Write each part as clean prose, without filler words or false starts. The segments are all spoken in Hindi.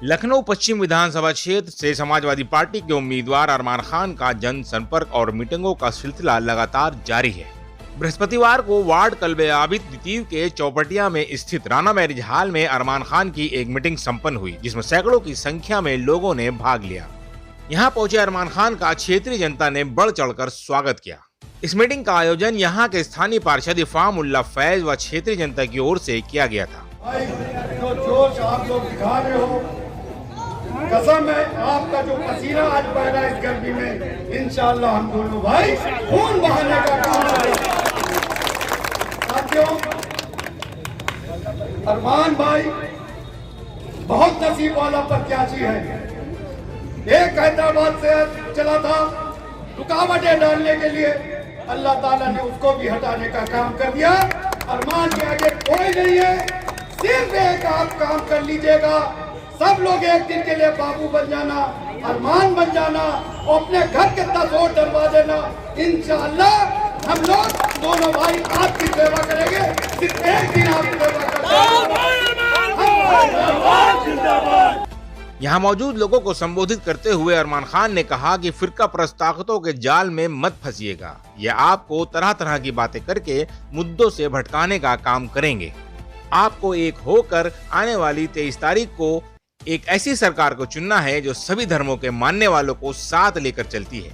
लखनऊ पश्चिम विधानसभा क्षेत्र से समाजवादी पार्टी के उम्मीदवार अरमान खान का जनसंपर्क और मीटिंगों का सिलसिला लगातार जारी है। बृहस्पतिवार को वार्ड कल्बे आबिद द्वितीय के चौपटिया में स्थित राणा मैरिज हॉल में अरमान खान की एक मीटिंग संपन्न हुई, जिसमें सैकड़ों की संख्या में लोगों ने भाग लिया। यहां पहुंचे अरमान खान का क्षेत्रीय जनता ने बढ़ चढ़कर स्वागत किया। इस मीटिंग का आयोजन यहां के स्थानीय पार्षद इफाम उल्ला फैज व क्षेत्रीय जनता की ओर से किया गया था। जो जोश आप लोग दिखा रहे हो, कसम है आपका जो पसीना आज बह रहा है इस गर्मी में, इंशाअल्लाह हम दोनों भाई खून बहाने का काम करेंगे। साथियों, अरमान भाई बहुत नसीब वाला प्रत्याशी है। एक हैदराबाद से चला था रुकावटें डालने के लिए, अल्लाह ताला ने उसको भी हटाने का काम कर दिया। अरमान के आगे कोई नहीं है, सिर्फ एक आप काम कर लीजिएगा, सब लोग एक दिन के लिए बाबू बन जाना, अरमान बन जाना और अपने घर के 10 वोट डलवा देना। इंशाअल्लाह हम लोग दोनों भाई आपकी सेवा करेंगे। सिर्फ एक दिन आपकी सेवा करेंगे। यहाँ मौजूद लोगों को संबोधित करते हुए अरमान खान ने कहा कि फिरका परस्त ताकतों के जाल में मत फंसिएगा। ये आपको तरह तरह की बातें करके मुद्दों से भटकाने का काम करेंगे। आपको एक होकर आने वाली 23 तारीख को एक ऐसी सरकार को चुनना है जो सभी धर्मों के मानने वालों को साथ लेकर चलती है।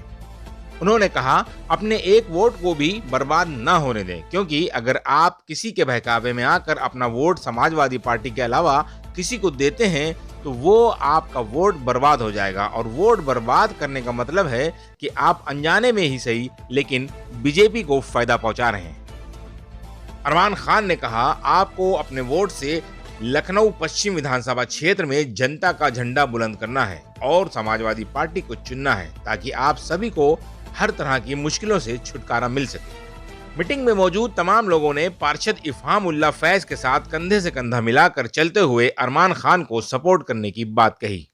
उन्होंने कहा, अपने एक वोट को भी बर्बाद न होने दें, क्योंकि अगर आप किसी के बहकावे में आकर अपना वोट समाजवादी पार्टी के अलावा किसी को देते हैं तो वो आपका वोट बर्बाद हो जाएगा। और वोट बर्बाद करने का मतलब है कि आप अनजाने में ही सही लेकिन बीजेपी को फायदा पहुंचा रहे हैं। अरमान खान ने कहा, आपको अपने वोट से लखनऊ पश्चिम विधानसभा क्षेत्र में जनता का झंडा बुलंद करना है और समाजवादी पार्टी को चुनना है, ताकि आप सभी को हर तरह की मुश्किलों से छुटकारा मिल सके। मीटिंग में मौजूद तमाम लोगों ने पार्षद इफाम उल्ला फैज के साथ कंधे से कंधा मिलाकर चलते हुए अरमान खान को सपोर्ट करने की बात कही।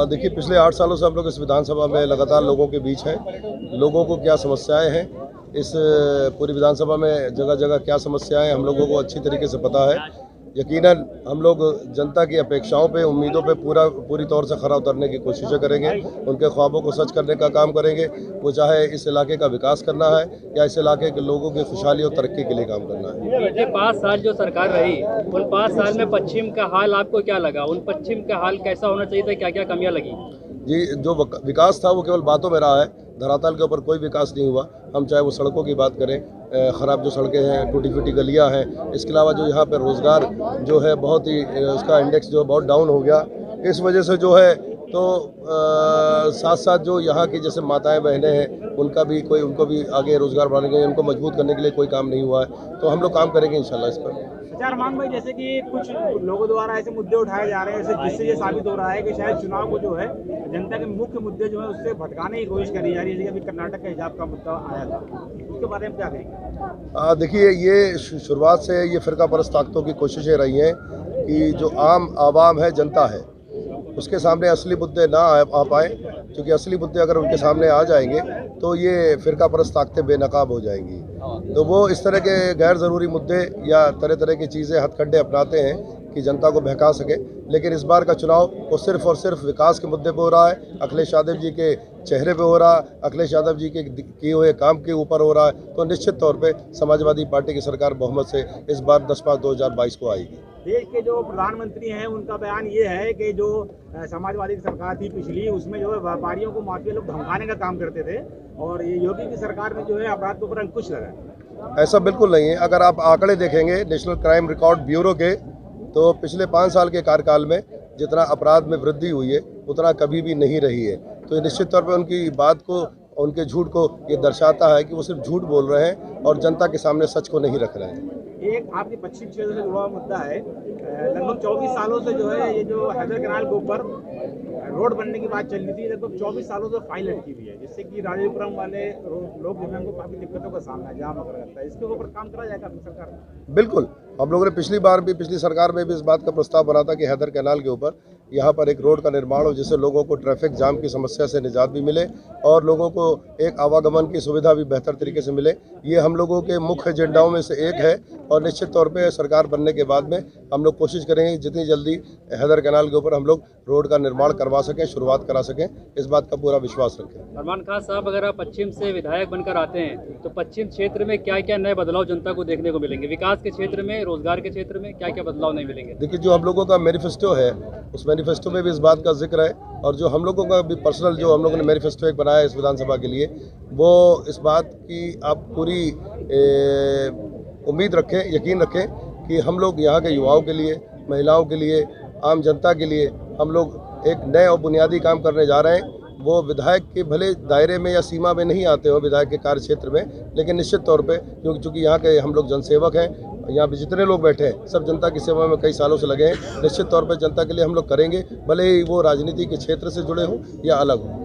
देखिए, पिछले 8 सालों से हम लोग इस विधानसभा में लगातार लोगों के बीच हैं। लोगों को क्या समस्याएं हैं, इस पूरी विधानसभा में जगह जगह क्या समस्याएं हम लोगों को अच्छी तरीके से पता है। यकीनन हम लोग जनता की अपेक्षाओं पे, उम्मीदों पे पूरी तौर से खरा उतरने की कोशिशें करेंगे। उनके ख्वाबों को सच करने का काम करेंगे। वो चाहे इस इलाके का विकास करना है या इस इलाके के लोगों की खुशहाली और तरक्की के लिए काम करना है। पिछले 5 साल जो सरकार रही, उन 5 साल में पश्चिम का हाल आपको क्या लगा? उन पश्चिम का हाल कैसा होना चाहिए था? क्या क्या कमियां लगी? जी, जो विकास था वो केवल बातों में रहा है, धरातल के ऊपर कोई विकास नहीं हुआ। हम चाहे वो सड़कों की बात करें, ख़राब जो सड़कें हैं, टूटी फूटी गलियां हैं, इसके अलावा जो यहाँ पे रोज़गार जो है बहुत ही उसका इंडेक्स जो बहुत डाउन हो गया। इस वजह से जो है तो साथ साथ जो यहाँ की जैसे माताएं बहनें हैं उनको भी आगे रोज़गार बढ़ाने के लिए, उनको मजबूत करने के लिए कोई काम नहीं हुआ है। तो हम लोग काम करेंगे इंशाल्लाह इस पर। अरमान भाई, जैसे कि कुछ लोगों द्वारा ऐसे मुद्दे उठाए जा रहे हैं जिससे ये साबित हो रहा है कि शायद चुनाव को जो है जनता के मुख्य मुद्दे जो है उससे भटकाने की कोशिश करी जा रही है। जैसे अभी कर्नाटक का हिजाब का मुद्दा आया था, उसके बारे में क्या कहेंगे? देखिए, ये शुरुआत से ये फिरका परस्त ताकतों की कोशिशें रही हैं कि जो आम आवाम है, जनता है, उसके सामने असली मुद्दे ना आ पाए, क्योंकि असली मुद्दे अगर उनके सामने आ जाएंगे तो ये फिरका परस्त ताकतें बेनकाब हो जाएंगी। तो वो इस तरह के गैर ज़रूरी मुद्दे या तरह तरह की चीज़ें, हथकंडे अपनाते हैं कि जनता को बहका सके। लेकिन इस बार का चुनाव वो सिर्फ और सिर्फ विकास के मुद्दे पर हो रहा है, अखिलेश यादव जी के चेहरे पे हो रहा है, अखिलेश यादव जी के किए हुए काम के ऊपर हो रहा है। तो निश्चित तौर पे समाजवादी पार्टी की सरकार बहुमत से इस बार 10/5/2022 को आएगी। देश के जो प्रधानमंत्री हैं उनका बयान ये है कि जो समाजवादी की सरकार थी पिछली, उसमें जो है व्यापारियों को माफिया लोग धमकाने का काम करते थे, और ये योगी की सरकार में जो है अपराध के ऊपर अंकुश लगा। ऐसा बिल्कुल नहीं है। अगर आप आंकड़े देखेंगे नेशनल क्राइम रिकॉर्ड ब्यूरो के, तो पिछले 5 साल के कार्यकाल में जितना अपराध में वृद्धि हुई है उतना कभी भी नहीं रही है। तो ये निश्चित तौर पर उनकी बात को, उनके झूठ को ये दर्शाता है कि वो सिर्फ झूठ बोल रहे हैं और जनता के सामने सच को नहीं रख रहे हैं। एक आपके पश्चिम क्षेत्र से जुड़ा मुद्दा है, लगभग 24 सालों से जो है ये जो हैदर कैनाल के ऊपर रोड बनने की बात चल रही थी, लगभग 24 सालों से फाइल लटकी हुई है, जिससे कि राजेपुरम वाले लोग जो है उनको काफी दिक्कतों का सामना है, जाम वगैरह रहता है। इसके ऊपर काम करा जाएगा अपनी सरकार में? बिल्कुल, हम लोगों ने पिछली सरकार में भी इस बात का प्रस्ताव बना था कि हैदर कैनाल के ऊपर यहाँ पर एक रोड का निर्माण हो जिससे लोगों को ट्रैफिक जाम की समस्या से निजात भी मिले और लोगों को एक आवागमन की सुविधा भी बेहतर तरीके से मिले। ये हम लोगों के मुख्य एजेंडाओं में से एक है और निश्चित तौर पे सरकार बनने के बाद में हम लोग कोशिश करेंगे जितनी जल्दी हैदर कैनाल के ऊपर हम लोग रोड का निर्माण करवा सकें, शुरुआत करा सकें, इस बात का पूरा विश्वास रखें। अरमान खान साहब, अगर आप पश्चिम से विधायक बनकर आते हैं तो पश्चिम क्षेत्र में क्या क्या नए बदलाव जनता को देखने को मिलेंगे? विकास के क्षेत्र में, रोजगार के क्षेत्र में क्या क्या बदलाव नहीं मिलेंगे? देखिए, जो हम लोगों का मैनिफेस्टो है उस मैनिफेस्टो में भी इस बात का जिक्र है और जो हम लोगों का भी पर्सनल जो हम लोगों ने मैनिफेस्टो एक बनाया है इस विधानसभा के लिए, वो इस बात की आप पूरी उम्मीद रखें, यकीन रखें कि हम लोग यहाँ के युवाओं के लिए, महिलाओं के लिए, आम जनता के लिए हम लोग एक नए और बुनियादी काम करने जा रहे हैं। वो विधायक के भले दायरे में या सीमा में नहीं आते हो विधायक के कार्य क्षेत्र में, लेकिन निश्चित तौर पे क्योंकि यहाँ के हम लोग जनसेवक हैं, यहाँ पे जितने लोग बैठे हैं सब जनता की सेवा में कई सालों से लगे हैं। निश्चित तौर पे जनता के लिए हम लोग करेंगे, भले ही वो राजनीति के क्षेत्र से जुड़े हों या अलग हों।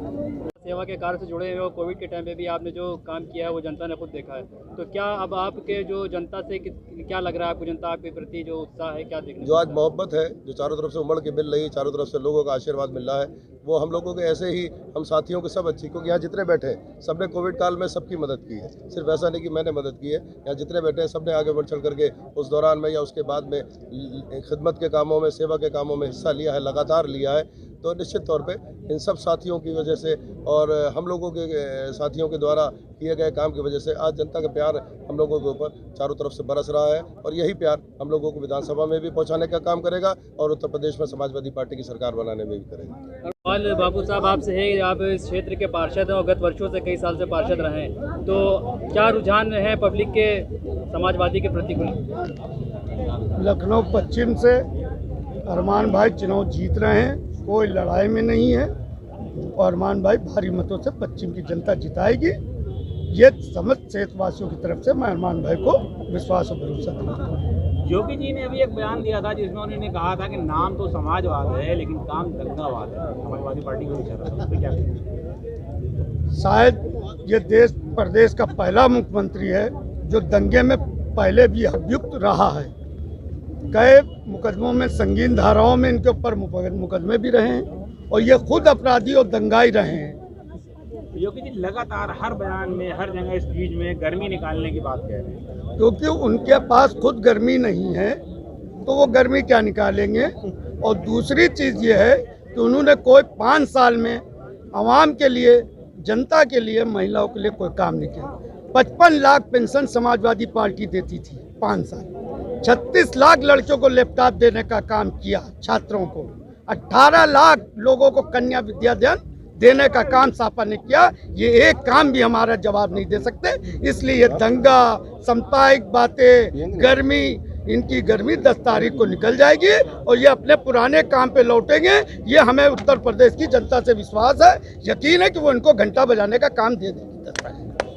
सेवा के कार्य से जुड़े हुए हो, कोविड के टाइम पे भी आपने जो काम किया है वो जनता ने खुद देखा है, तो क्या अब आपके जो जनता से क्या लग रहा है आपको, जनता आपके प्रति जो उत्साह है क्या देखने जो आज मोहब्बत है, जो चारों तरफ से उमड़ के मिल रही है, चारों तरफ से लोगों का आशीर्वाद मिल रहा है, वो हम लोगों के ऐसे ही हम साथियों के सब अच्छी, क्योंकि यहाँ जितने बैठे हैं सबने कोविड काल में सबकी मदद की है। सिर्फ ऐसा नहीं कि मैंने मदद की है, यहाँ जितने बैठे हैं सबने आगे बढ़ चढ़ करके उस दौरान में या उसके बाद में खिदमत के कामों में, सेवा के कामों में हिस्सा लिया है, लगातार लिया है। तो निश्चित तौर पे इन सब साथियों की वजह से और हम लोगों के साथियों के द्वारा किए गए काम की वजह से आज जनता का प्यार हम लोगों के ऊपर चारों तरफ से बरस रहा है और यही प्यार हम लोगों को विधानसभा में भी पहुंचाने का काम करेगा और उत्तर प्रदेश में समाजवादी पार्टी की सरकार बनाने में भी करेगा। सवाल बाबू साहब आपसे है, आप इस क्षेत्र के पार्षद हैं और गत वर्षों से कई साल से पार्षद रहे हैं, तो क्या रुझान है पब्लिक के समाजवादी के प्रतिकूल? लखनऊ पश्चिम से अरमान भाई चुनाव जीत रहे हैं, कोई लड़ाई में नहीं है और अरमान भाई भारी मतों से पश्चिम की जनता जिताएगी। ये समस्त क्षेत्रवासियों की तरफ से मैं अरमान भाई को विश्वास और भरोसा दिलाता हूँ। योगी जी ने अभी एक बयान दिया था जिसमें उन्होंने कहा था कि नाम तो समाजवाद है लेकिन काम दंगावाद है, समाजवादी पार्टी को नहीं चल रहा, तो क्या कहेंगे? शायद ये देश प्रदेश का पहला मुख्यमंत्री है जो दंगे में पहले भी अभियुक्त रहा है। कई मुकदमों में, संगीन धाराओं में इनके ऊपर मुकदमे भी रहे हैं और ये खुद अपराधी और दंगाई रहे हैं। योगी जी लगातार हर बयान में, हर जगह स्पीच में गर्मी निकालने की बात कह रहे हैं, क्योंकि उनके पास खुद गर्मी नहीं है तो वो गर्मी क्या निकालेंगे। और दूसरी चीज़ ये है कि उन्होंने कोई 5 साल में आवाम के लिए, जनता के लिए, महिलाओं के लिए कोई काम नहीं किया। 55 लाख पेंशन समाजवादी पार्टी देती थी 5 साल, 36 लाख लड़कियों को लैपटॉप देने का काम किया, छात्रों को 18 लाख लोगों को कन्या विद्यादान देने का काम सापा ने किया। ये एक काम भी हमारा जवाब नहीं दे सकते, इसलिए ये दंगा, सामुदायिक बातें, गर्मी, इनकी गर्मी 10 तारीख को निकल जाएगी और ये अपने पुराने काम पे लौटेंगे। ये हमें उत्तर प्रदेश की जनता से विश्वास है, यकीन है कि वो इनको घंटा बजाने का काम दे देंगे 10 तारीख।